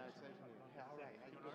Yeah, all right. How you doing?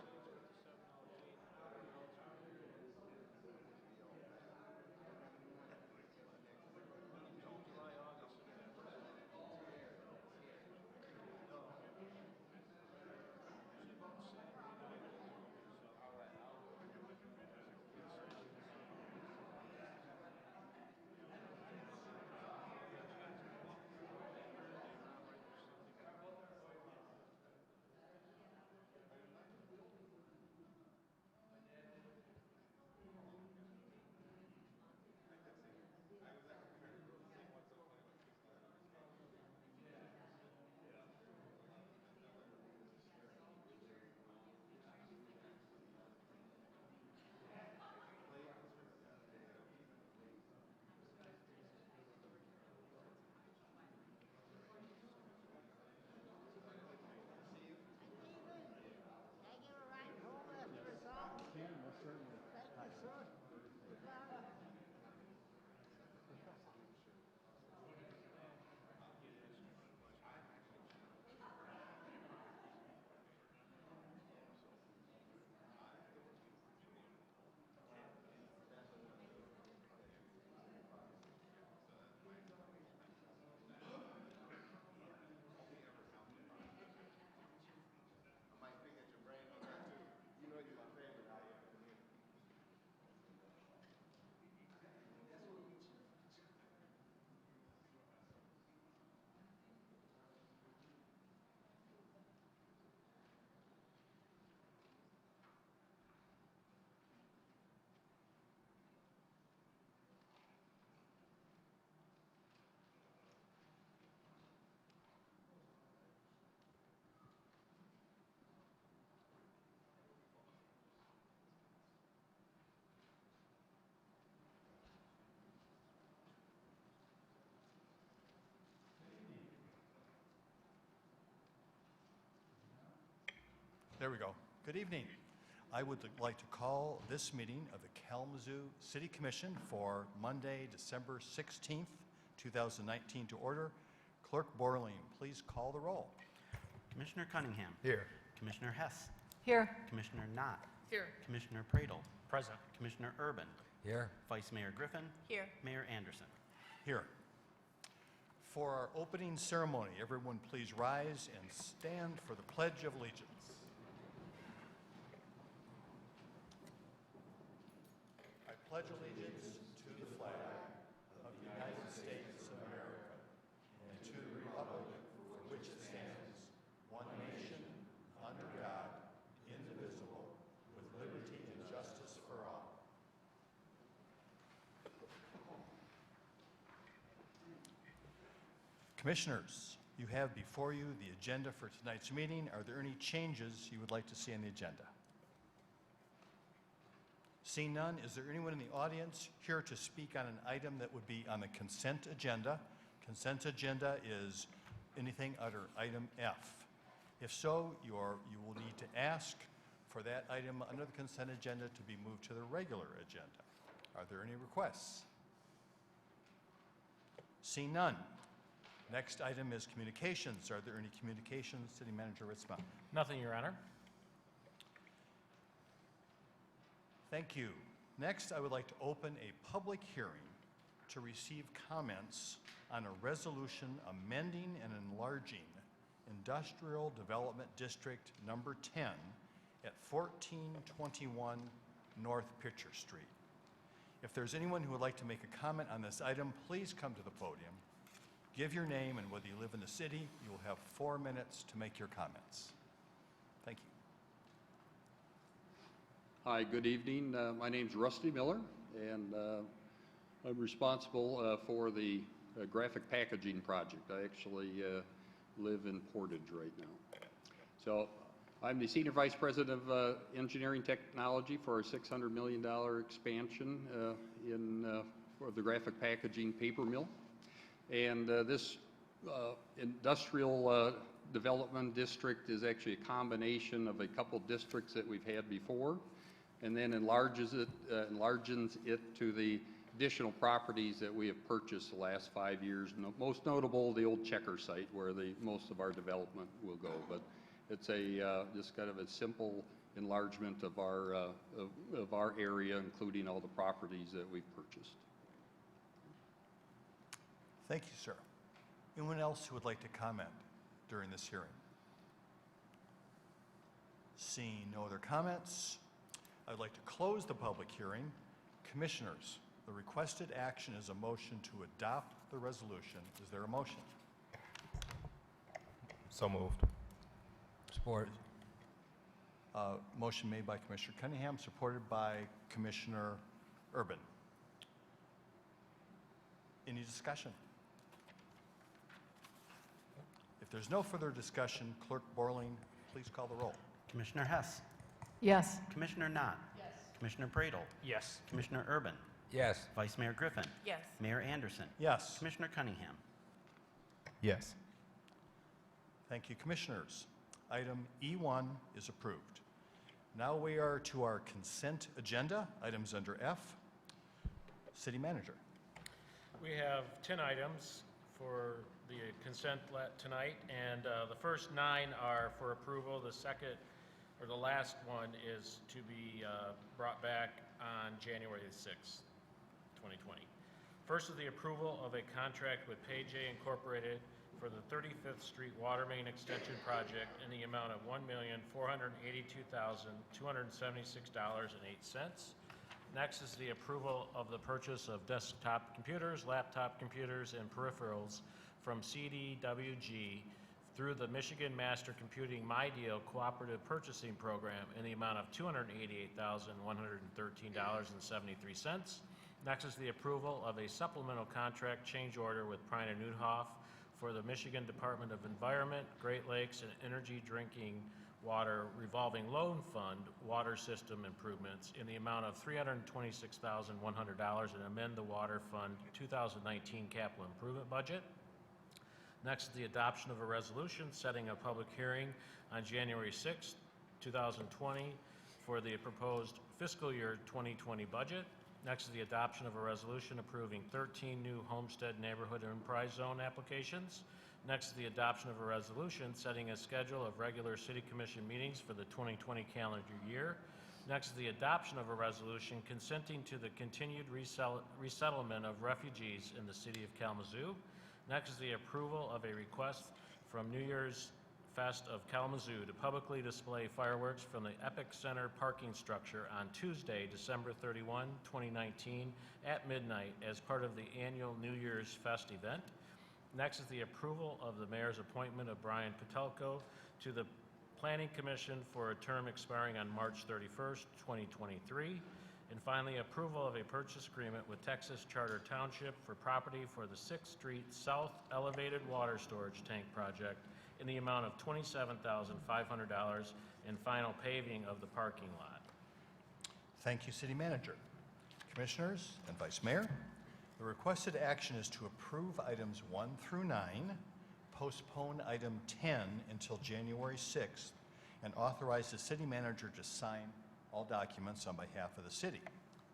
There we go. Good evening. I would like to call this meeting of the Kalamazoo City Commission for Monday, December 16th, 2019 to order. Clerk Borling, please call the roll. Commissioner Cunningham. Here. Commissioner Hess. Here. Commissioner Knott. Here. Commissioner Pradel. Present. Commissioner Urban. Here. Vice Mayor Griffin. Here. Mayor Anderson. Here. For our opening ceremony, everyone please rise and stand for the Pledge of Allegiance. I pledge allegiance to the flag of the United States of America and to the republic for which it stands, one nation, under God, indivisible, with liberty and justice for all. Commissioners, you have before you the agenda for tonight's meeting. Are there any changes you would like to see on the agenda? Seeing none, is there anyone in the audience here to speak on an item that would be on the consent agenda? Consent agenda is anything under item F. If so, you will need to ask for that item under the consent agenda to be moved to the regular agenda. Are there any requests? Seeing none. Next item is communications. Are there any communications, City Manager Ritzma? Nothing, Your Honor. Thank you. Next, I would like to open a public hearing to receive comments on a resolution amending and enlarging Industrial Development District Number 10 at 1421 North Pitcher Street. If there's anyone who would like to make a comment on this item, please come to the podium. Give your name and whether you live in the city. You will have 4 minutes to make your comments. Thank you. Hi, good evening. My name's Rusty Miller, and I'm responsible for the graphic packaging project. I actually live in Portage right now. So I'm the Senior Vice President of Engineering Technology for our $600 million expansion for the graphic packaging paper mill. And this industrial development district is actually a combination of a couple districts that we've had before, and then enlarges it to the additional properties that we have purchased the last 5 years. Most notable, the old Checker site where most of our development will go. But It's just kind of a simple enlargement of our area, including all the properties that we've purchased. Thank you, sir. Anyone else who would like to comment during this hearing? Seeing no other comments, I'd like to close the public hearing. Commissioners, the requested action is a motion to adopt the resolution. Is there a motion? So moved. Support. Motion made by Commissioner Cunningham, supported by Commissioner Urban. Any discussion? If there's no further discussion, Clerk Borling, please call the roll. Commissioner Hess. Yes. Commissioner Knott. Yes. Commissioner Pradel. Yes. Commissioner Urban. Yes. Vice Mayor Griffin. Yes. Mayor Anderson. Yes. Commissioner Cunningham. Yes. Thank you, Commissioners. Item E1 is approved. Now we are to our consent agenda, items under F. City Manager. We have 10 items for the consent tonight, and the first 9 are for approval. The second, or the last one, is to be brought back on January the 6th, 2020. First is the approval of a contract with PayJ Incorporated for the 35th Street Water Main Extension Project in the amount of $1,482,276.08. Next is the approval of the purchase of desktop computers, laptop computers, and peripherals from CDWG through the Michigan Master Computing My Deal Cooperative Purchasing Program in the amount of $288,113.73. Next is the approval of a supplemental contract change order with Prine & Newhoff for the Michigan Department of Environment, Great Lakes, and Energy Drinking Water Revolving Loan Fund water system improvements in the amount of $326,100 and amend the Water Fund 2019 capital improvement budget. Next is the adoption of a resolution setting a public hearing on January 6, 2020 for the proposed fiscal year 2020 budget. Next is the adoption of a resolution approving 13 new Homestead Neighborhood Enterprise Zone applications. Next is the adoption of a resolution setting a schedule of regular City Commission meetings for the 2020 calendar year. Next is the adoption of a resolution consenting to the continued resettlement of refugees in the City of Kalamazoo. Next is the approval of a request from New Year's Fest of Kalamazoo to publicly display fireworks from the Epic Center parking structure on Tuesday, December 31, 2019 at midnight as part of the annual New Year's Fest event. Next is the approval of the mayor's appointment of Brian Patelko to the Planning Commission for a term expiring on March 31st, 2023. And finally, approval of a purchase agreement with Texas Charter Township for property for the 6th Street South Elevated Water Storage Tank Project in the amount of $27,500 and final paving of the parking lot. Thank you, City Manager. Commissioners and Vice Mayor, the requested action is to approve items 1 through 9, postpone item 10 until January 6th, and authorize the City Manager to sign all documents on behalf of the city.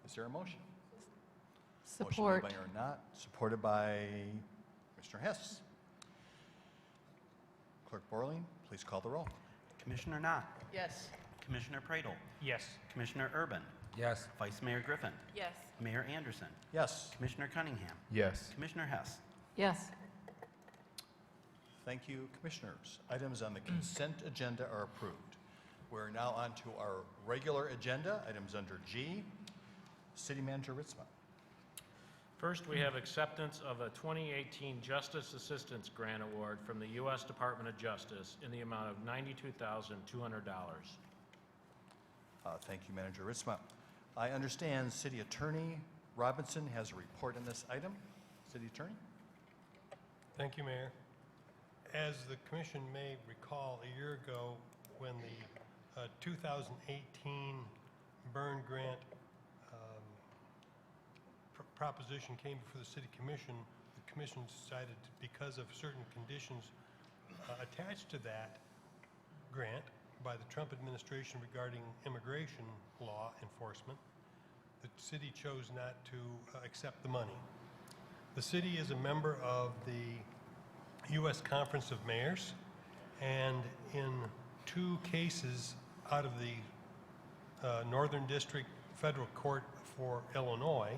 Is there a motion? Support. Motion made by Knott, supported by Mr. Hess. Clerk Borling, please call the roll. Commissioner Knott. Yes. Commissioner Pradel. Yes. Commissioner Urban. Yes. Vice Mayor Griffin. Yes. Mayor Anderson. Yes. Commissioner Cunningham. Yes. Commissioner Hess. Yes. Thank you, Commissioners. Items on the consent agenda are approved. We're now on to our regular agenda, items under G. City Manager Ritzma. First, we have acceptance of a 2018 Justice Assistance Grant Award from the U.S. Department of Justice in the amount of $92,200. Thank you, Manager Ritzma. I understand City Attorney Robinson has a report on this item. City Attorney? Thank you, Mayor. As the Commission may recall, a year ago, when the 2018 burn grant proposition came before the City Commission, the Commission decided, because of certain conditions attached to that grant by the Trump administration regarding immigration law enforcement, the city chose not to accept the money. The city is a member of the U.S. Conference of Mayors, and in 2 cases out of the Northern District Federal Court for Illinois.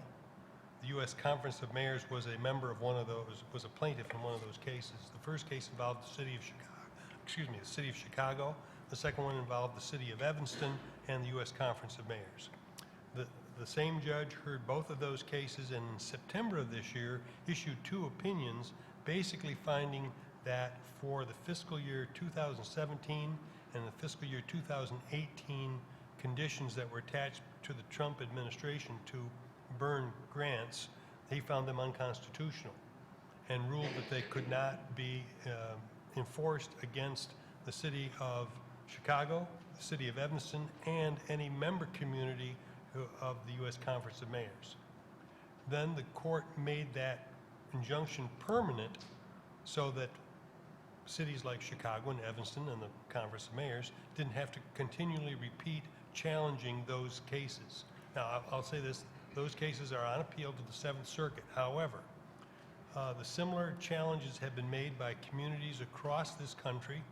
The U.S. Conference of Mayors was a member of one of those, was a plaintiff in one of those cases. The first case involved the city of Chicago, the city of Chicago. The second one involved the city of Evanston and the U.S. Conference of Mayors. The same judge heard both of those cases and in September of this year issued 2 opinions basically finding that for the fiscal year 2017 and the fiscal year 2018 conditions that were attached to the Trump administration to burn grants, he found them unconstitutional and ruled that they could not be enforced against the city of Chicago, the city of Evanston, and any member community of the U.S. Conference of Mayors. Then the court made that injunction permanent so that cities like Chicago and Evanston and the Conference of Mayors didn't have to continually repeat challenging those cases. Now, I'll say this, those cases are on appeal to the Seventh Circuit. However, the similar challenges have been made by communities across this country,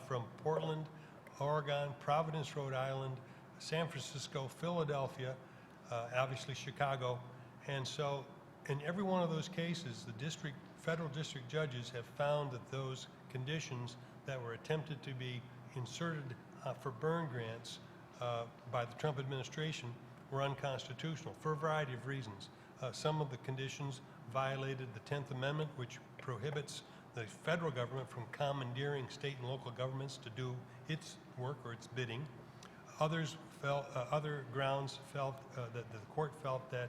from Portland, Oregon, Providence, Rhode Island, San Francisco, Philadelphia, obviously Chicago. And so in every one of those cases, the federal district judges have found that those conditions that were attempted to be inserted for burn grants by the Trump administration were unconstitutional for a variety of reasons. Some of the conditions violated the 10th Amendment, which prohibits the federal government from commandeering state and local governments to do its work or its bidding. Other grounds felt that the court felt that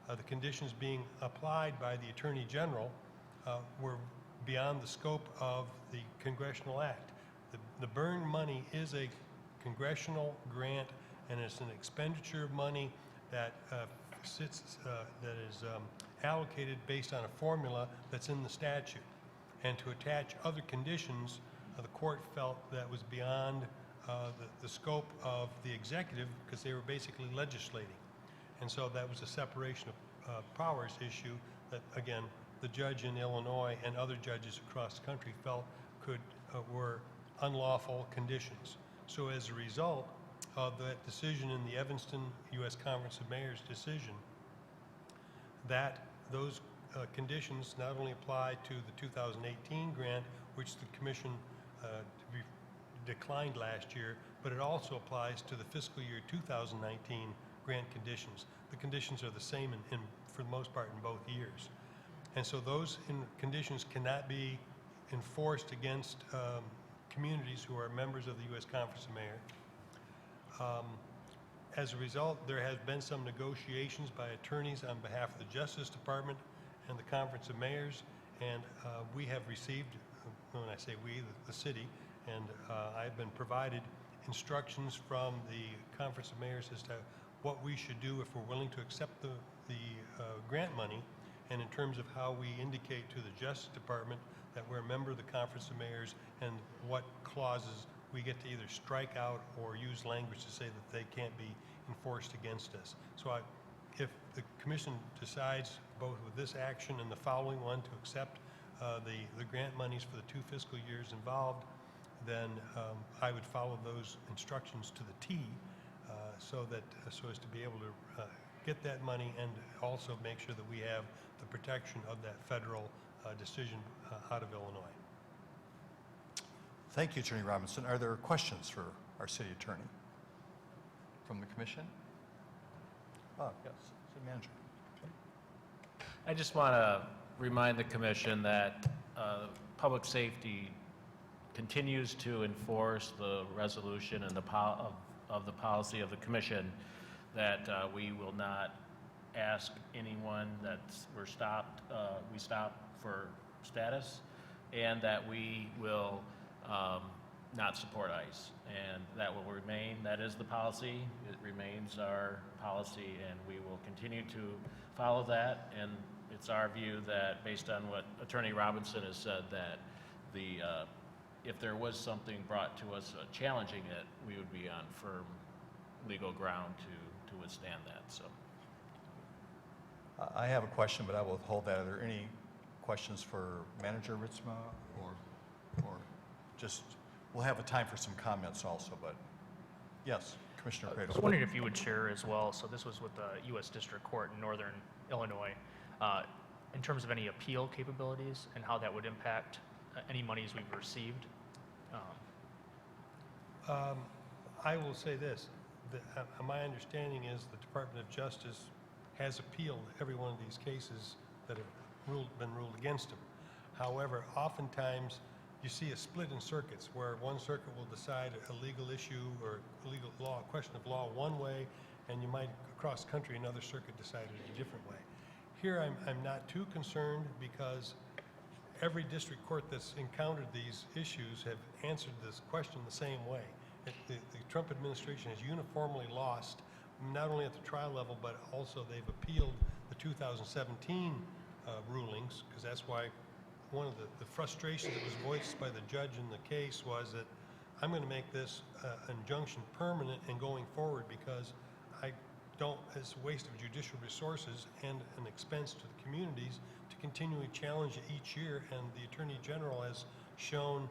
the conditions being applied by the Attorney General were beyond the scope of the Congressional Act. The burn money is a congressional grant, and it's an expenditure of money that that is allocated based on a formula that's in the statute. And to attach other conditions, the court felt that was beyond the scope of the executive because they were basically legislating. And so that was a separation of powers issue that, again, the judge in Illinois and other judges across the country felt were unlawful conditions. So as a result of that decision in the Evanston U.S. Conference of Mayors decision, that those conditions not only apply to the 2018 grant, which the commission declined last year, but it also applies to the fiscal year 2019 grant conditions. The conditions are the same for the most part in both years. And so those conditions cannot be enforced against communities who are members of the U.S. Conference of Mayors. As a result, there has been some negotiations by attorneys on behalf of the Justice Department and the Conference of Mayors, and we have received, when I say we, the city, and I've been provided instructions from the Conference of Mayors as to what we should do if we're willing to accept the grant money, and in terms of how we indicate to the Justice Department that we're a member of the Conference of Mayors and what clauses we get to either strike out or use language to say that they can't be enforced against us. So if the commission decides both with this action and the following one to accept the grant monies for the 2 fiscal years involved, then I would follow those instructions to the T so as to be able to get that money and also make sure that we have the protection of that federal decision out of Illinois. Thank you, Attorney Robinson. Are there questions for our city attorney from the commission? Oh, yes, city manager. I just want to remind the commission that public safety continues to enforce the resolution and of the policy of the commission that we will not ask anyone that we stop for status, and that we will not support ICE. And that will remain, that is the policy. It remains our policy, and we will continue to follow that. And it's our view that, based on what Attorney Robinson has said, that if there was something brought to us challenging it, we would be on firm legal ground to withstand that. So, I have a question, but I will withhold that. Are there any questions for Manager Ritzma or just we'll have a time for some comments also, but yes, Commissioner I was Cradle. wondering if you would share as well, so this was with the U.S. District Court in Northern Illinois, in terms of any appeal capabilities and how that would impact any monies we've received. I will say this, my understanding is the Department of Justice has appealed every one of these cases that have been ruled against them. However, oftentimes you see a split in circuits where one circuit will decide a legal issue or a legal law, a question of law one way, and you might, across the country, another circuit decide it a different way. Here, I'm not too concerned because every district court that's encountered these issues have answered this question the same way. The Trump administration has uniformly lost, not only at the trial level, but also they've appealed the 2017 rulings, because that's why one of the frustrations that was voiced by the judge in the case was that I'm going to make this injunction permanent and going forward because I don't, it's a waste of judicial resources and an expense to the communities to continually challenge it each year, and the Attorney General has shown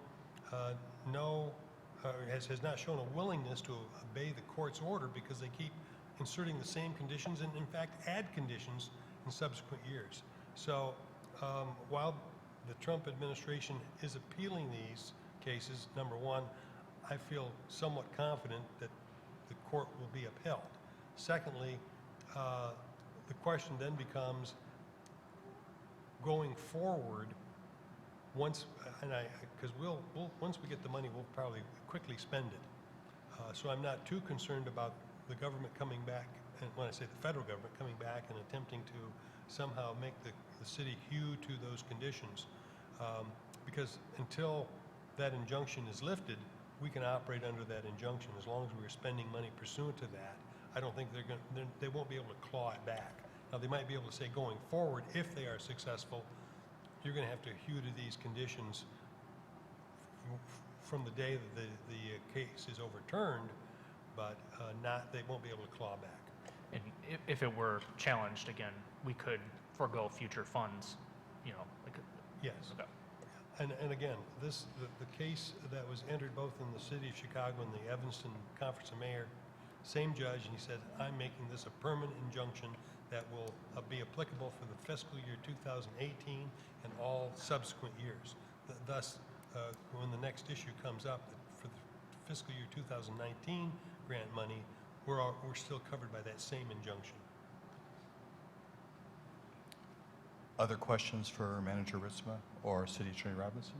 has not shown a willingness to obey the court's order because they keep inserting the same conditions and in fact add conditions in subsequent years. So while the Trump administration is appealing these cases, number one, I feel somewhat confident that the court will be upheld. Secondly, the question then becomes, going forward, once, because once we get the money, we'll probably quickly spend it. So I'm not too concerned about the government coming back, and when I say the federal government coming back and attempting to somehow make the city hew to those conditions, because until that injunction is lifted, we can operate under that injunction as long as we're spending money pursuant to that. I don't think they won't be able to claw it back. Now they might be able to say going forward, if they are successful, you're going to have to hew to these conditions from the day that the case is overturned, but they won't be able to claw back. And if it were challenged again, we could forego future funds, you know, like. Yes. Okay. And again, the case that was entered both in the city of Chicago and the Evanston Conference of Mayor, same judge, and he said, I'm making this a permanent injunction that will be applicable for the fiscal year 2018 and all subsequent years. Thus, when the next issue comes up for the fiscal year 2019 grant money, we're still covered by that same injunction. Other questions for Manager Ritzma or City Attorney Robinson?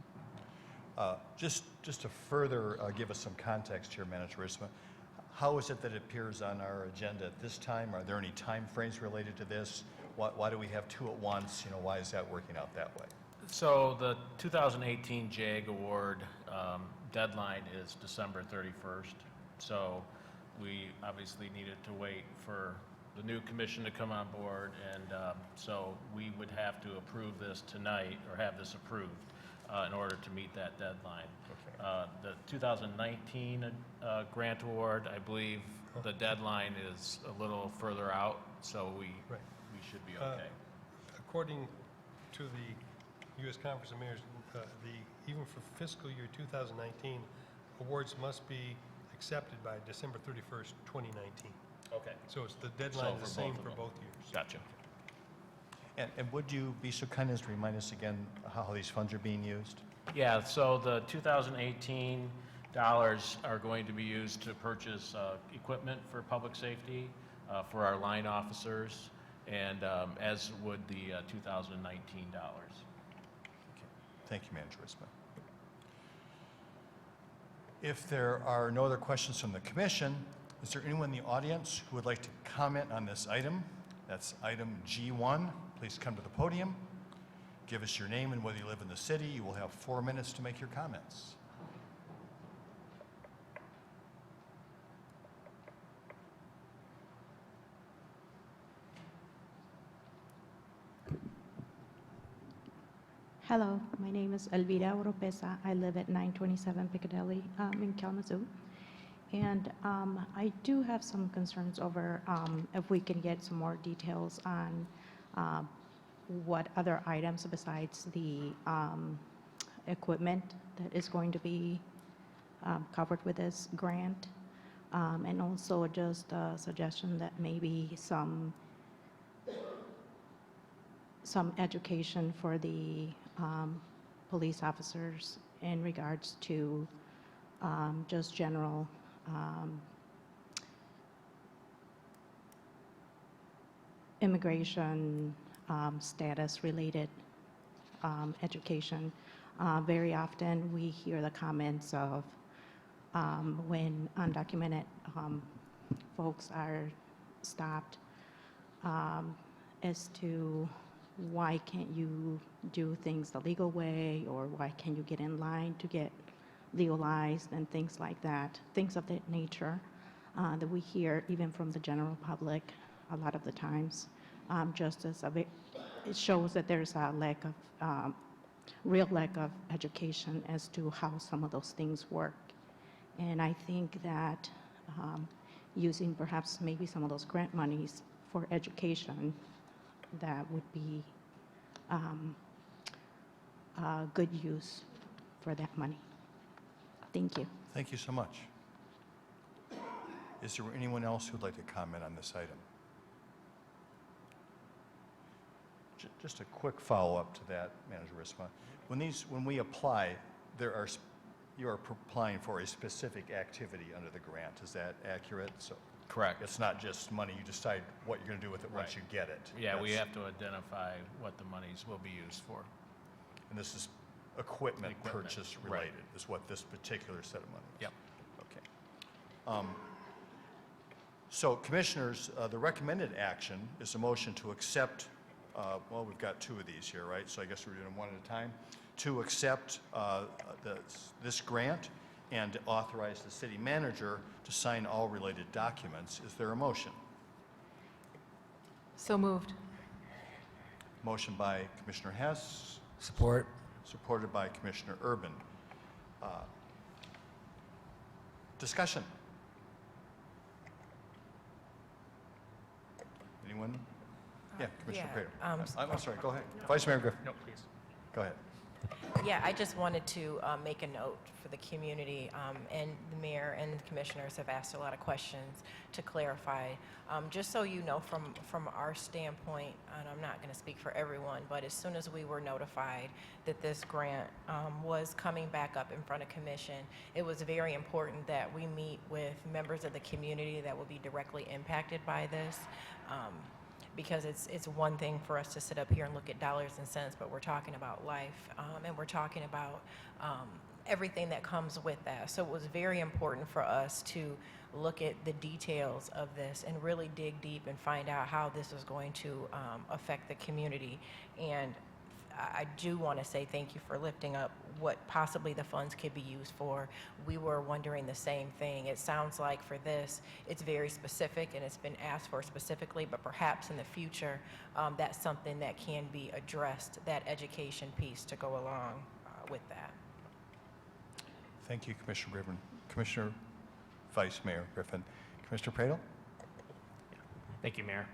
Just to further give us some context here, Manager Ritzma, how is it that it appears on our agenda at this time? Are there any time frames related to this? Why do we have two at once? You know, why is that working out that way? So the 2018 JAG award deadline is December 31st. So we obviously needed to wait for the new commission to come on board, and so we would have to approve this tonight, or have this approved in order to meet that deadline. Okay. The 2019 grant award, I believe the deadline is a little further out, so we should be okay. According to the U.S. Conference of Mayors, even for fiscal year 2019, awards must be accepted by December 31st, 2019. Okay. So it's the deadline is the same for of them. both years. Gotcha. And would you be so kind as to remind us again how these funds are being used? Yeah, so the 2018 dollars are going to be used to purchase equipment for public safety for our line officers, and as would the 2019 dollars. Okay. Thank you, Manager Ritzma. If there are no other questions from the commission, is there anyone in the audience who would like to comment on this item? That's item G1. Please come to the podium. Give us your name and whether you live in the city. You will have 4 minutes to make your comments. Hello, my name is Elvira Oropesa. I live at 927 Piccadilly in Kalamazoo. And I do have some concerns over if we can get some more details on what other items besides the equipment that is going to be covered with this grant. And also just a suggestion that maybe some education for the police officers in regards to just general immigration status related education. Very often we hear the comments of when undocumented folks are stopped as to why can't you do things the legal way, or why can't you get in line to get legalized, and things like that, things of that nature that we hear even from the general public a lot of the times. Just as it shows that there's a lack of real lack of education as to how some of those things work. And I think that using perhaps maybe some of those grant monies for education, that would be a good use for that money. Thank you. Thank you so much. Is there anyone else who'd like to comment on this item? Just a quick follow-up to that, Manager Risma. When we apply, you are applying for a specific activity under the grant. Is that accurate? So Correct. it's not just money. You decide what you're going to do with it once you get it. Yeah, we That's- have to identify what the monies will be used for. And this is equipment Equipment, purchase right. related, is what this particular set of money is. Yep. Okay. So Commissioners, the recommended action is a motion to accept, well, we've got two of these here, right? So I guess we're doing one at a time. To accept this grant and to authorize the city manager to sign all related documents. Is there a motion? So moved. Motion by Commissioner Hess, Support. supported by Commissioner Urban. Discussion. Anyone? Yeah, Commissioner yeah, Prater. I'm sorry, go ahead. Vice Mayor Griffin, No, please. go ahead. Yeah, I just wanted to make a note for the community, and the mayor and the commissioners have asked a lot of questions to clarify. Just so you know, from our standpoint, and I'm not going to speak for everyone, but as soon as we were notified that this grant was coming back up in front of commission, it was very important that we meet with members of the community that will be directly impacted by this. Because it's one thing for us to sit up here and look at dollars and cents, but we're talking about life, and we're talking about everything that comes with that. So it was very important for us to look at the details of this and really dig deep and find out how this is going to affect the community. And I do want to say thank you for lifting up what possibly the funds could be used for. We were wondering the same thing. It sounds like for this, it's very specific and it's been asked for specifically, but perhaps in the future, that's something that can be addressed, that education piece to go along with that. Thank you, Commissioner Griffin. Commissioner Vice Mayor Griffin. Commissioner Prater? Thank you, Mayor.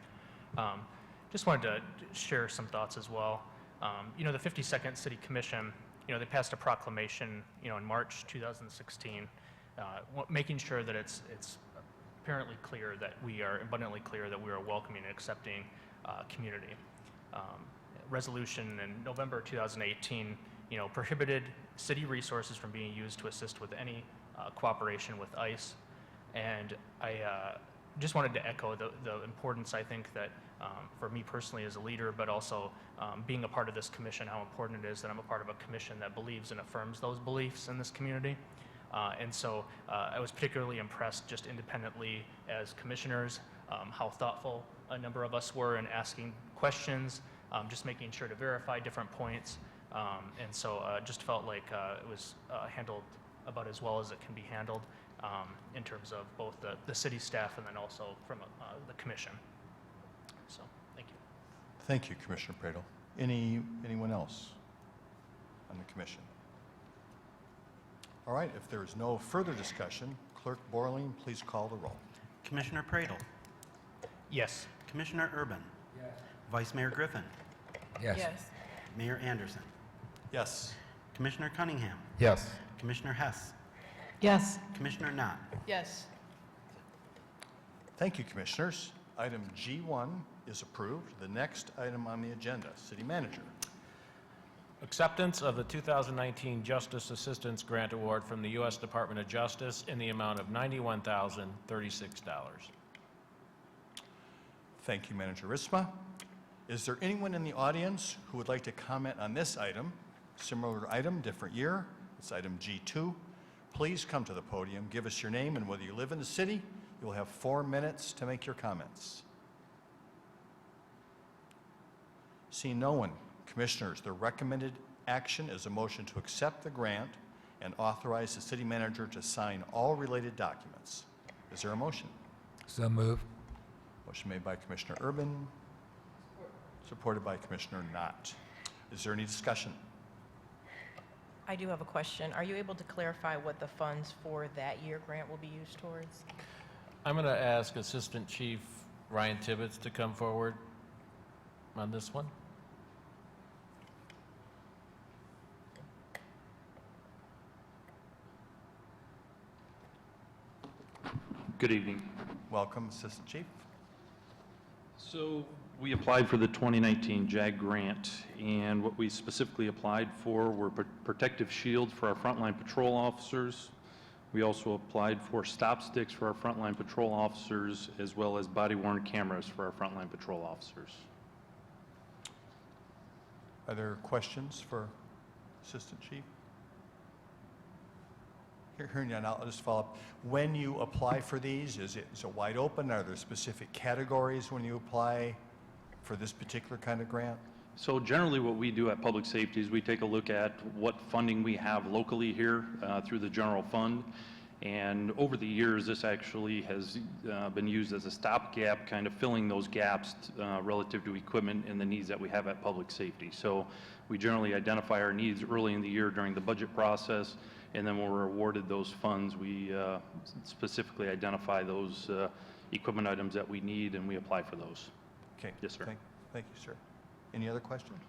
Just wanted to share some thoughts as well. The 52nd City Commission, they passed a proclamation, in March 2016, making sure that it's apparently clear that we are abundantly clear that we are welcoming and accepting community. Resolution in November 2018, prohibited city resources from being used to assist with any cooperation with ICE. And I just wanted to echo the importance, I think, that for me personally as a leader, but also being a part of this commission, how important it is that I'm a part of a commission that believes and affirms those beliefs in this community. And so I was particularly impressed just independently as commissioners, how thoughtful a number of us were in asking questions, just making sure to verify different points. And so just felt like it was handled about as well as it can be handled in terms of both the city staff and then also from the commission. So, thank you. Thank you, Commissioner Prater. Anyone else on the commission? All right, if there is no further discussion, Clerk Borling, please call the roll. Commissioner Prater. Yes. Commissioner Urban. Yes. Vice Mayor Griffin. Yes. Mayor Anderson. Yes. Commissioner Cunningham. Yes. Commissioner Hess. Yes. Commissioner Knott. Yes. Thank you, Commissioners. Item G1 is approved. The next item on the agenda, City Manager. Acceptance of the 2019 Justice Assistance Grant Award from the U.S. Department of Justice in the amount of $91,036. Thank you, Manager Ritsma. Is there anyone in the audience who would like to comment on this item? Similar item, different year. It's item G2. Please come to the podium, give us your name, and whether you live in the city, you'll have 4 minutes to make your comments. Seeing no one, Commissioners, the recommended action is a motion to accept the grant and authorize the city manager to sign all related documents. Is there a motion? So moved. Motion made by Commissioner Urban, supported by Commissioner Knott. Is there any discussion? I do have a question. Are you able to clarify what the funds for that year grant will be used towards? I'm going to ask Assistant Chief Ryan Tibbetts to come forward on this one. Good evening. Welcome, Assistant Chief. So we applied for the 2019 JAG grant, and what we specifically applied for were protective shields for our frontline patrol officers. We also applied for stop sticks for our frontline patrol officers, as well as body-worn cameras for our frontline patrol officers. Are there questions for Assistant Chief? Hearing none, I'll just follow up. When you apply for these, is it wide open? Are there specific categories when you apply for this particular kind of grant? So generally what we do at Public Safety is we take a look at what funding we have locally here through the general fund. And over the years, this actually has been used as a stopgap, kind of filling those gaps relative to equipment and the needs that we have at Public Safety. So we generally identify our needs early in the year during the budget process, and then when we're awarded those funds, we specifically identify those equipment items that we need, and we apply for those. Okay. Yes, sir. Thank you, sir. Any other questions?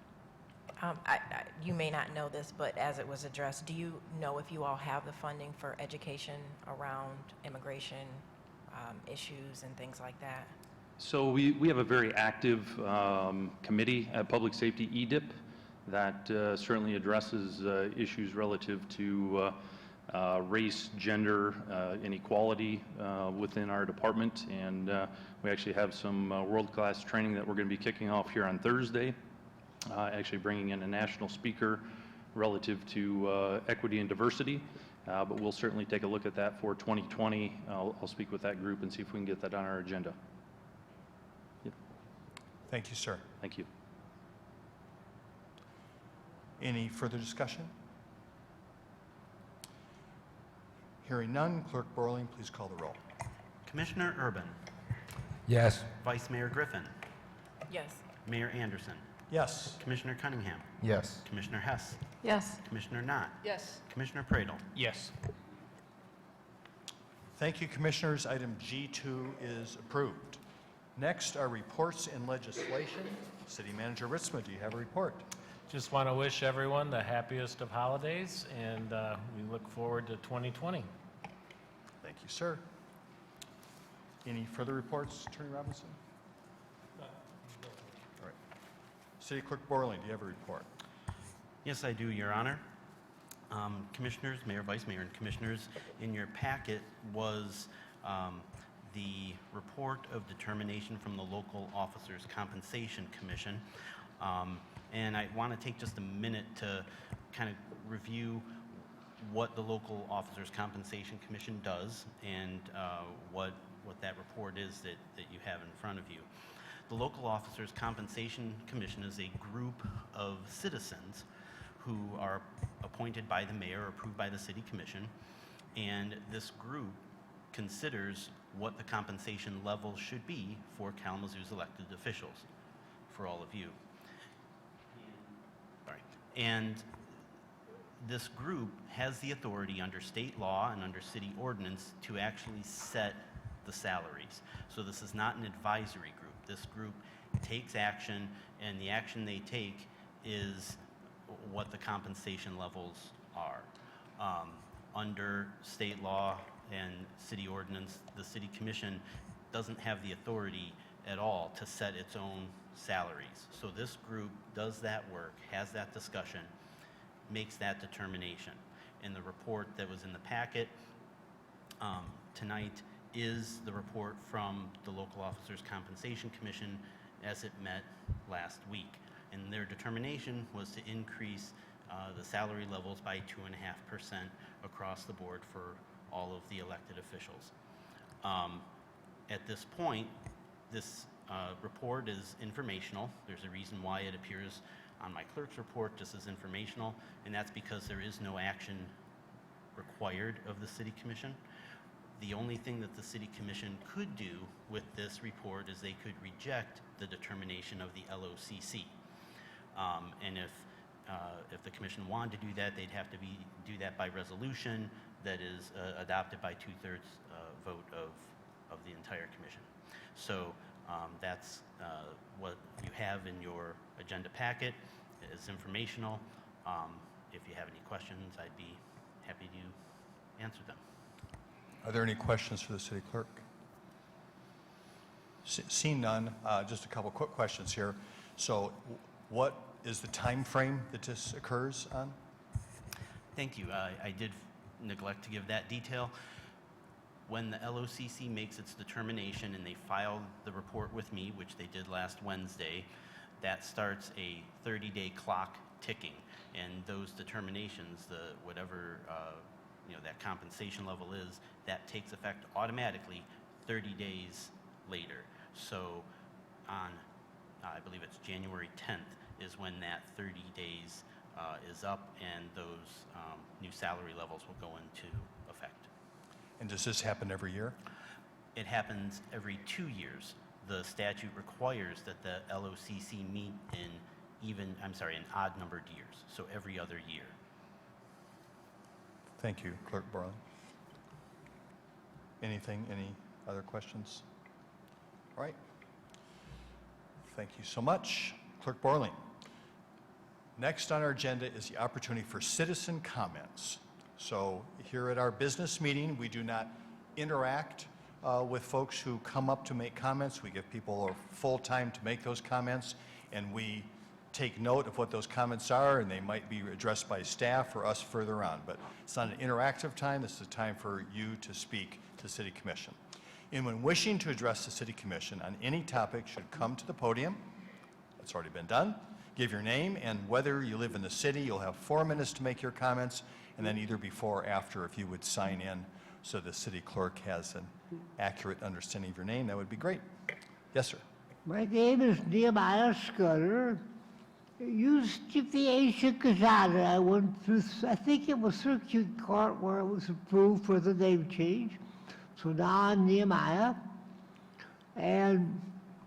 You may not know this, but as it was addressed, do you know if you all have the funding for education around immigration issues and things like that? So we have a very active committee at Public Safety, EDIP, that certainly addresses issues relative to race, gender, inequality within our department. And we actually have some world-class training that we're going to be kicking off here on Thursday, actually bringing in a national speaker relative to equity and diversity. But we'll certainly take a look at that for 2020. I'll speak with that group and see if we can get that on our agenda. Yep. Thank you, sir. Thank you. Any further discussion? Hearing none, Clerk Borling, please call the roll. Commissioner Urban. Yes. Vice Mayor Griffin. Yes. Mayor Anderson. Yes. Commissioner Cunningham. Yes. Commissioner Hess. Yes. Commissioner Knott. Yes. Commissioner Pradel. Yes. Thank you, Commissioners. Item G2 is approved. Next are reports and legislation. City Manager Ritsma, do you have a report? Just want to wish everyone the happiest of holidays, and we look forward to 2020. Thank you, sir. Any further reports, Attorney Robinson? All right. City Clerk Borling, do you have a report? Yes, I do, Your Honor. Commissioners, Mayor, Vice Mayor, and Commissioners, in your packet was the report of determination from the Local Officers Compensation Commission. And I want to take just a minute to kind of review what the Local Officers Compensation Commission does and what that report is that you have in front of you. The Local Officers Compensation Commission is a group of citizens who are appointed by the mayor or approved by the city commission, and this group considers what the compensation level should be for Kalamazoo's elected officials, for all of you. And this group has the authority under state law and under city ordinance to actually set the salaries. So this is not an advisory group. This group takes action, and the action they take is what the compensation levels are. under state law and city ordinance, the city commission doesn't have the authority at all to set its own salaries. So this group does that work, has that discussion, makes that determination. And the report that was in the packet tonight is the report from the Local Officers Compensation Commission as it met last week. And their determination was to increase the salary levels by 2.5% across the board for all of the elected officials. At this point, this report is informational. There's a reason why it appears on my clerk's report just as informational, and that's because there is no action required of the City Commission. The only thing that the City Commission could do with this report is they could reject the determination of the LOCC. And if the Commission wanted to do that, they'd have to do that by resolution that is adopted by 2/3 vote of the entire Commission. So that's what you have in your agenda packet. It's informational. If you have any questions, I'd be happy to answer them. Are there any questions for the city clerk? Seeing none, just a couple quick questions here. So what is the time frame that this occurs on? Thank you. I did neglect to give that detail. When the LOCC makes its determination and they file the report with me, which they did last Wednesday, that starts a 30-day clock ticking. And those determinations, whatever that compensation level is, that takes effect automatically 30 days later. So on, I believe it's January 10th is when that 30 days is up, and those new salary levels will go into effect. And does this happen every year? It happens every 2 years. The statute requires that the LOCC meet in odd numbered years, so every other year. Thank you, Clerk Borland. Any other questions? All right. Thank you so much, Clerk Borland. Next on our agenda is the opportunity for citizen comments. So here at our business meeting, we do not interact with folks who come up to make comments. We give people full time to make those comments, and we take note of what those comments are, and they might be addressed by staff or us further on. But it's not an interactive time. This is a time for you to speak to the City Commission. And when wishing to address the City Commission on any topic, should come to the podium. That's already been done. Give your name and whether you live in the city. You'll have 4 minutes to make your comments, and then either before or after, if you would sign in so the city clerk has an accurate understanding of your name, that would be great. Yes, sir. My name is Nehemiah Scudder. Used to be Asia Gazette. I went through, I think it was Circuit Court where it was approved for the name change. So now I'm Nehemiah. And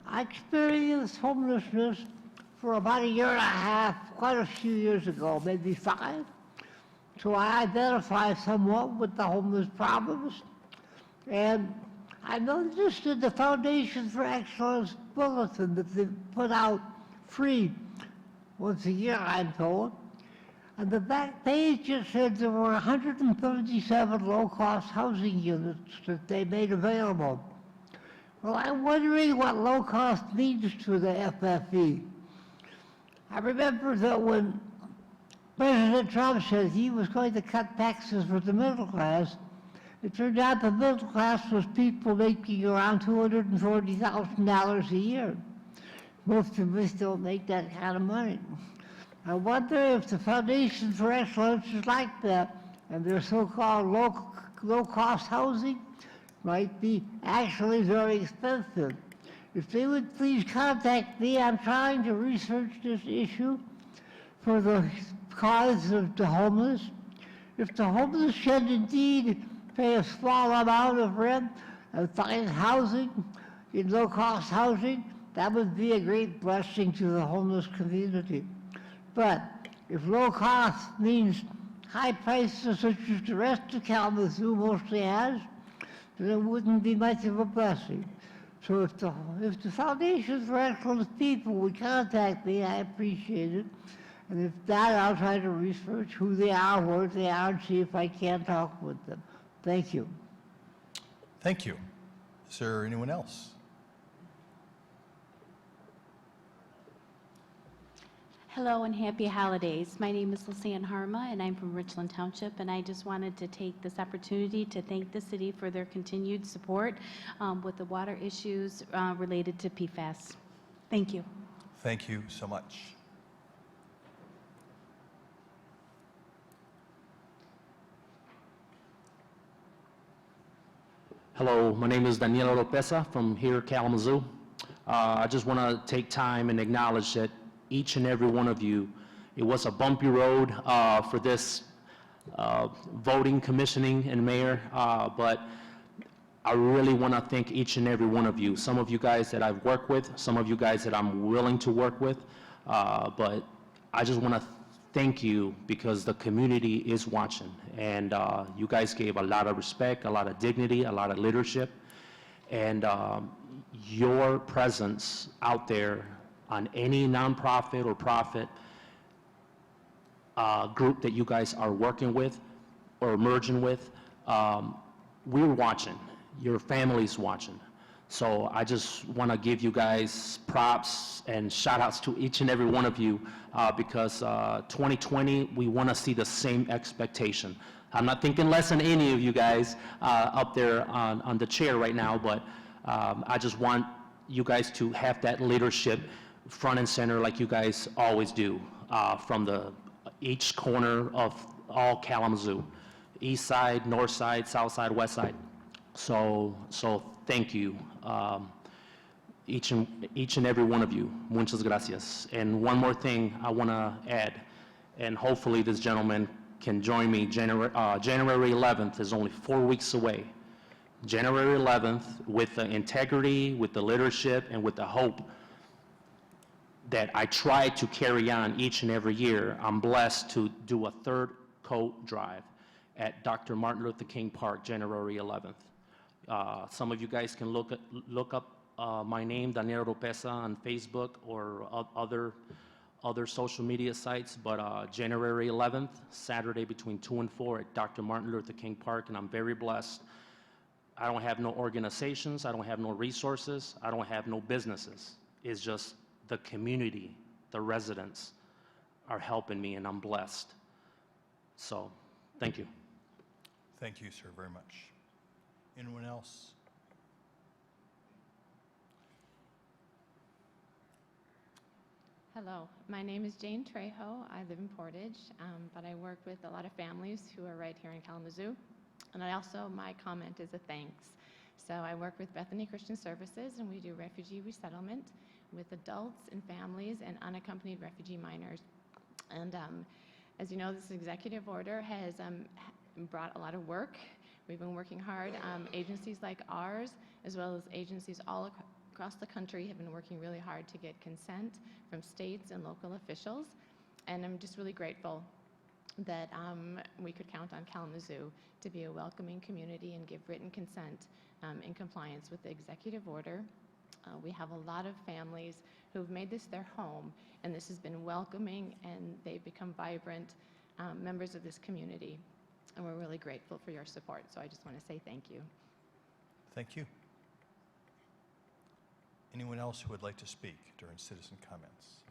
I experienced homelessness for about 1.5 years, quite a few years ago, maybe 5. So I identify somewhat with the homeless problems. And I noticed in the Foundation for Excellence bulletin that they put out free once a year, I'm told. On the back page, it said there were 137 low-cost housing units that they made available. Well, I'm wondering what low-cost means to the FFE. I remember that when President Trump said he was going to cut taxes for the middle class, it turned out the middle class was people making around $240,000 a year. Most of us don't make that kind of money. I wonder if the Foundation for Excellence is like that, and their so-called low-cost housing might be actually very expensive. If they would please contact me, I'm trying to research this issue for the cause of the homeless. If the homeless can indeed pay a small amount of rent and find housing in low-cost housing, that would be a great blessing to the homeless community. But if low cost means high prices such as the rest of Kalamazoo mostly has, then it wouldn't be much of a blessing. So if the Foundation for Excellence people would contact me, I appreciate it. And if not, I'll try to research who they are, where they are, and see if I can talk with them. Thank you. Thank you. Is there anyone else? Hello and happy holidays. My name is Lisanne Harma and I'm from Richland Township, and I just wanted to take this opportunity to thank the city for their continued support with the water issues related to PFAS. Thank you. Thank you so much. Hello, my name is Daniel Oropesa from here, Kalamazoo. I just want to take time and acknowledge that each and every one of you, it was a bumpy road for this voting, commissioning, and mayor, but I really want to thank each and every one of you. Some of you guys that I've worked with, some of you guys that I'm willing to work with, but I just want to thank you because the community is watching, and you guys gave a lot of respect, a lot of dignity, a lot of leadership, and your presence out there on any nonprofit or profit group that you guys are working with or merging with, we're watching. Your family's watching. So I just want to give you guys props and shout outs to each and every one of you because 2020, we want to see the same expectation. I'm not thinking less than any of you guys up there on the chair right now, but I just want you guys to have that leadership front and center like you guys always do from each corner of all Kalamazoo, east side, north side, south side, west side. So thank you, each and every one of you. Muchas gracias. And one more thing I want to add, and hopefully this gentleman can join me. January 11th is only 4 weeks away. January 11th, with the integrity, with the leadership, and with the hope that I try to carry on each and every year, I'm blessed to do a third coat drive at Dr. Martin Luther King Park, January 11th. Some of you guys can look up my name, Daniel Oropesa, on Facebook or other social media sites, but January 11th, Saturday between 2 and 4 at Dr. Martin Luther King Park, and I'm very blessed. I don't have no organizations, I don't have no resources, I don't have no businesses. It's just the community, the residents are helping me, and I'm blessed. So, thank you. Thank you, sir, very much. Anyone else? Hello, my name is Jane Trejo. I live in Portage, but I work with a lot of families who are right here in Kalamazoo. And my comment is a thanks. So I work with Bethany Christian Services, and we do refugee resettlement with adults and families and unaccompanied refugee minors. And as you know, this executive order has brought a lot of work. We've been working hard. Agencies like ours, as well as agencies all across the country, have been working really hard to get consent from states and local officials. And I'm just really grateful that we could count on Kalamazoo to be a welcoming community and give written consent in compliance with the executive order. We have a lot of families who've made this their home, and this has been welcoming, and they've become vibrant members of this community. And we're really grateful for your support. So I just want to say thank you. Thank you. Anyone else who would like to speak during citizen comments?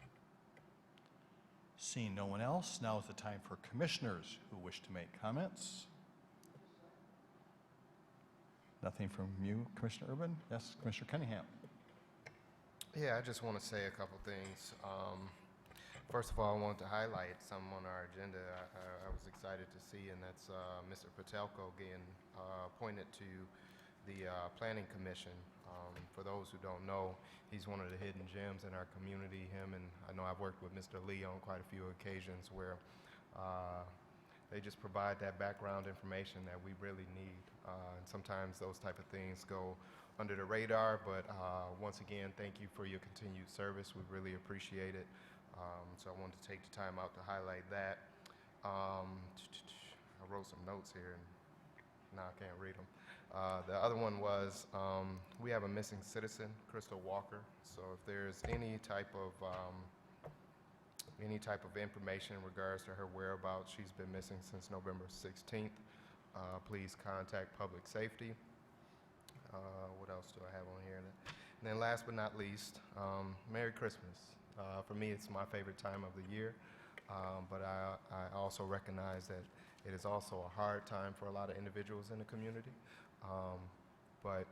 Seeing no one else, now is the time for commissioners who wish to make comments. Nothing from you, Commissioner Urban? Yes, Commissioner Cunningham. Yeah, I just want to say a couple things. First of all, I want to highlight some on our agenda I was excited to see, and that's Mr. Patelko getting appointed to the Planning Commission. For those who don't know, he's one of the hidden gems in our community. Him and I know I've worked with Mr. Lee on quite a few occasions where they just provide that background information that we really need. And sometimes those type of things go under the radar, but once again, thank you for your continued service. We really appreciate it. So I wanted to take the time out to highlight that. I wrote some notes here, and now I can't read them. The other one was we have a missing citizen, Crystal Walker. So if there's any type of any type of information in regards to her whereabouts. She's been missing since November 16th. Please contact Public Safety. What else do I have on here? And then last but not least, Merry Christmas. For me, it's my favorite time of the year, but I also recognize that it is also a hard time for a lot of individuals in the community. But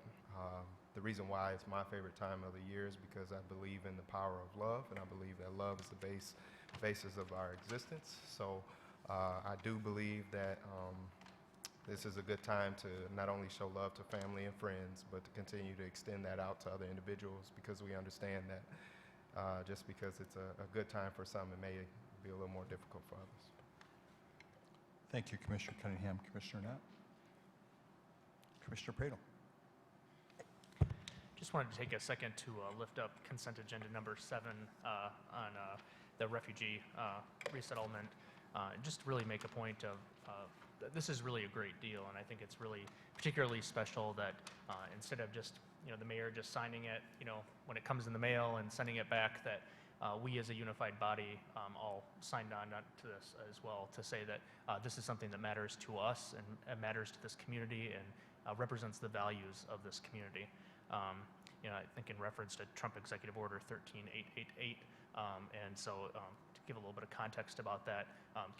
the reason why it's my favorite time of the year is because I believe in the power of love, and I believe that love is the basis of our existence. So I do believe that this is a good time to not only show love to family and friends, but to continue to extend that out to other individuals, because we understand that just because it's a good time for some, it may be a little more difficult for others. Thank you, Commissioner Cunningham. Commissioner Knapp? Commissioner Pradle? Just wanted to take a second to lift up consent agenda number 7 on the refugee resettlement. Just really make a point of this is really a great deal, and I think it's really particularly special that instead of just the mayor just signing it when it comes in the mail and sending it back, that we as a unified body all signed on to this as well, to say that this is something that matters to us and matters to this community and represents the values of this community. I think in reference to Trump Executive Order 13888, and so to give a little bit of context about that,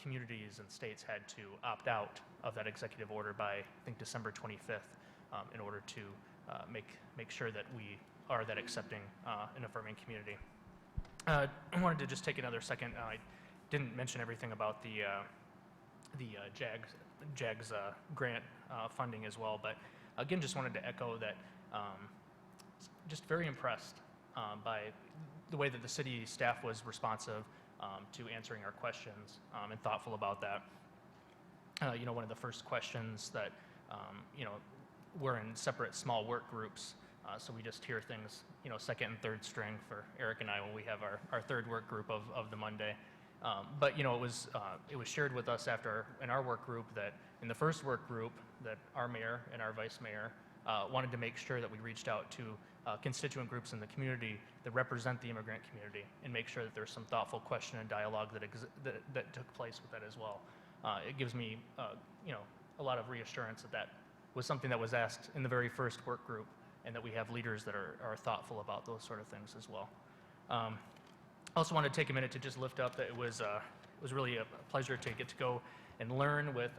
communities and states had to opt out of that executive order by, I think, December 25th in order to make sure that we are that accepting and affirming community. I wanted to just take another second. I didn't mention everything about the JAGS grant funding as well, but again, just wanted to echo that just very impressed by the way that the city staff was responsive to answering our questions and thoughtful about that. One of the first questions that, we're in separate small work groups, so we just hear things, second and third string for Eric and I when we have our third work group of the Monday. But it was shared with us in our work group that in the first work group that our mayor and our vice mayor wanted to make sure that we reached out to constituent groups in the community that represent the immigrant community and make sure that there's some thoughtful question and dialogue that took place with that as well. It gives me a lot of reassurance that was something that was asked in the very first work group, and that we have leaders that are thoughtful about those sort of things as well. I also want to take a minute to just lift up that it was really a pleasure to get to go and learn with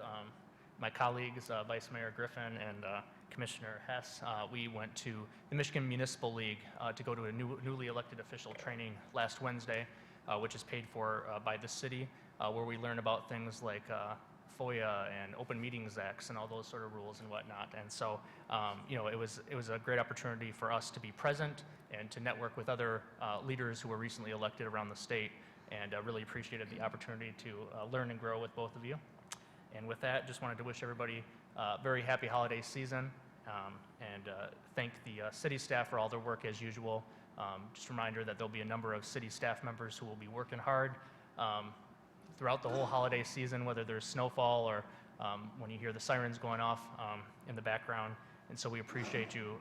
my colleagues, Vice Mayor Griffin and Commissioner Hess. We went to the Michigan Municipal League to go to a newly elected official training last Wednesday, which is paid for by the city, where we learn about things like FOIA and Open Meetings Acts and all those sort of rules and whatnot. And so, it was a great opportunity for us to be present and to network with other leaders who were recently elected around the state, and really appreciated the opportunity to learn and grow with both of you. And with that, just wanted to wish everybody a very happy holiday season, and thank the city staff for all their work as usual. Just a reminder that there'll be a number of city staff members who will be working hard throughout the whole holiday season, whether there's snowfall or when you hear the sirens going off in the background. And so we appreciate you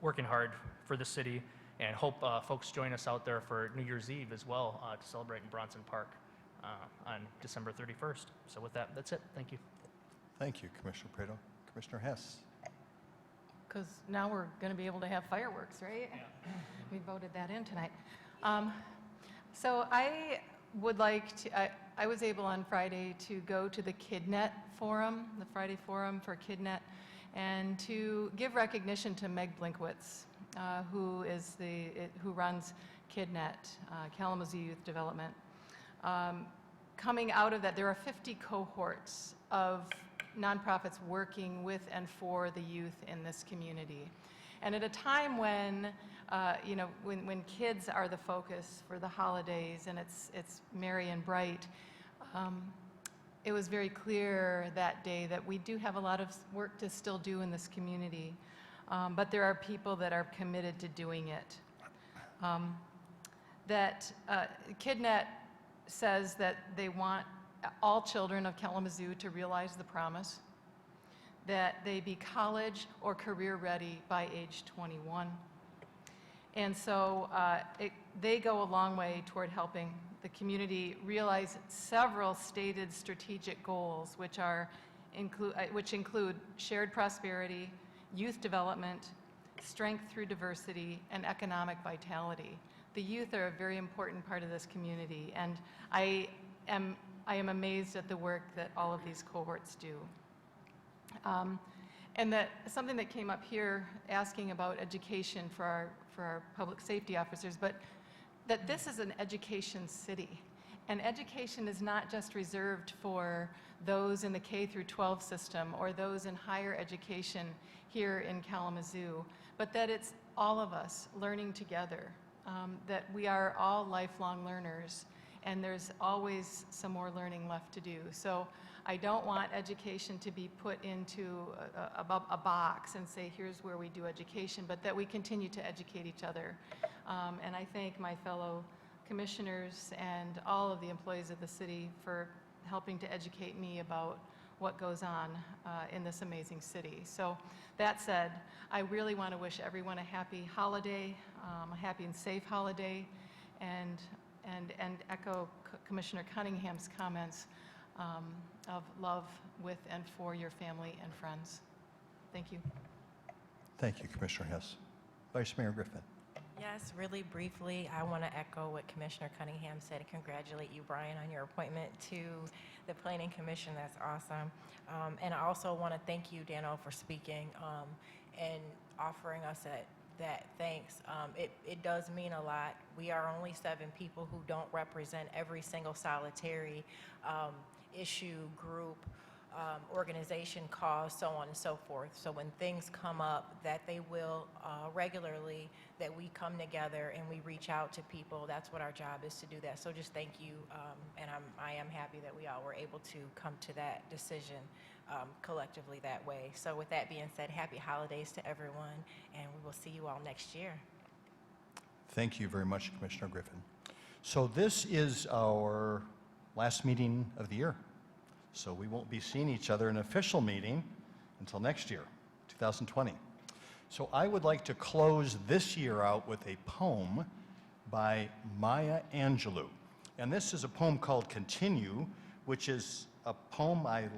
working hard for the city, and hope folks join us out there for New Year's Eve as well to celebrate in Bronson Park on December 31st. So with that, that's it. Thank you. Thank you, Commissioner Prado. Commissioner Hess? Because now we're going to be able to have fireworks, right? Yeah. We voted that in tonight. So I would like to, I was able on Friday to go to the KidNet Forum, the Friday Forum for KidNet, and to give recognition to Meg Blinkwitz, who runs KidNet, Kalamazoo Youth Development. Coming out of that, there are 50 cohorts of nonprofits working with and for the youth in this community. And at a time when, when kids are the focus for the holidays and it's merry and bright, it was very clear that day that we do have a lot of work to still do in this community, but there are people that are committed to doing it. KidNet says that they want all children of Kalamazoo to realize the promise that they be college or career ready by age 21. And so they go a long way toward helping the community realize several stated strategic goals, which include shared prosperity, youth development, strength through diversity, and economic vitality. The youth are a very important part of this community, and I am amazed at the work that all of these cohorts do. And that something that came up here asking about education for our public safety officers, but that this is an education city. And education is not just reserved for those in the K through 12 system or those in higher education here in Kalamazoo, but that it's all of us learning together, that we are all lifelong learners, and there's always some more learning left to do. So I don't want education to be put into a box and say, here's where we do education, but that we continue to educate each other. And I thank my fellow commissioners and all of the employees of the city for helping to educate me about what goes on in this amazing city. So that said, I really want to wish everyone a happy holiday, a happy and safe holiday, and echo Commissioner Cunningham's comments of love with and for your family and friends. Thank you. Thank you, Commissioner Hess. Vice Mayor Griffin. Yes, really briefly, I want to echo what Commissioner Cunningham said and congratulate you, Brian, on your appointment to the Planning Commission. That's awesome. And I also want to thank you, Dano, for speaking and offering us that thanks. It does mean a lot. We are only 7 people who don't represent every single solitary issue, group, organization, cause, so on and so forth. So when things come up, that they will regularly, that we come together and we reach out to people. That's what our job is, to do that. So just thank you, and I am happy that we all were able to come to that decision collectively that way. So with that being said, happy holidays to everyone, and we will see you all next year. Thank you very much, Commissioner Griffin. So this is our last meeting of the year. So we won't be seeing each other in an official meeting until next year, 2020. So I would like to close this year out with a poem by Maya Angelou. And this is a poem called Continue, which is a poem I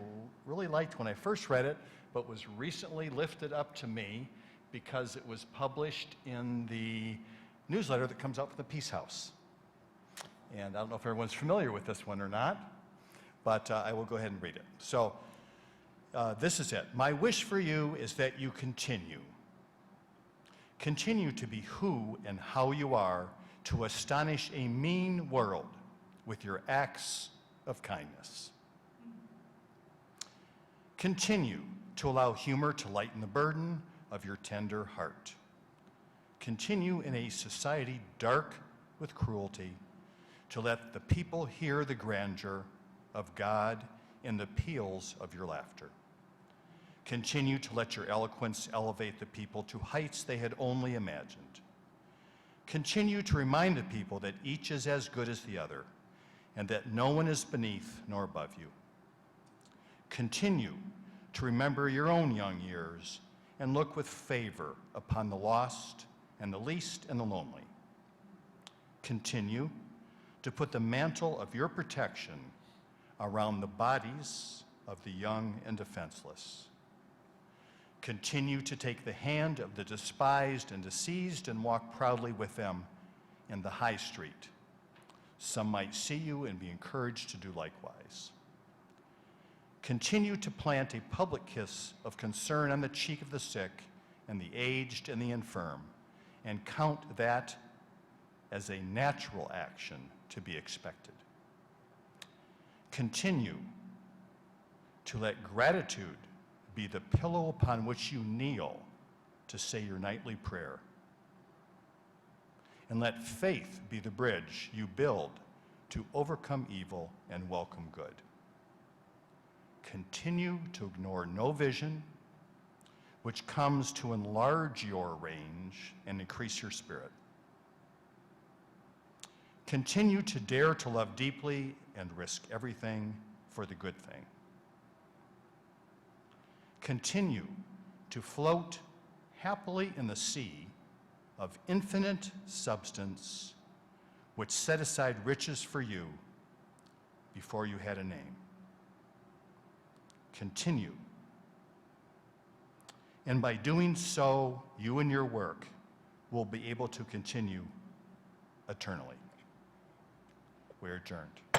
really liked when I first read it, but was recently lifted up to me because it was published in the newsletter that comes out from the Peace House. And I don't know if everyone's familiar with this one or not, but I will go ahead and read it. So this is it. My wish for you is that you continue. Continue to be who and how you are, to astonish a mean world with your acts of kindness. Continue to allow humor to lighten the burden of your tender heart. Continue in a society dark with cruelty to let the people hear the grandeur of God in the peals of your laughter. Continue to let your eloquence elevate the people to heights they had only imagined. Continue to remind the people that each is as good as the other, and that no one is beneath nor above you. Continue to remember your own young years and look with favor upon the lost and the least and the lonely. Continue to put the mantle of your protection around the bodies of the young and defenseless. Continue to take the hand of the despised and deceased and walk proudly with them in the high street. Some might see you and be encouraged to do likewise. Continue to plant a public kiss of concern on the cheek of the sick and the aged and the infirm, and count that as a natural action to be expected. Continue to let gratitude be the pillow upon which you kneel to say your nightly prayer. And let faith be the bridge you build to overcome evil and welcome good. Continue to ignore no vision, which comes to enlarge your range and increase your spirit. Continue to dare to love deeply and risk everything for the good thing. Continue to float happily in the sea of infinite substance, which set aside riches for you before you had a name. Continue. And by doing so, you and your work will be able to continue eternally. We're adjourned.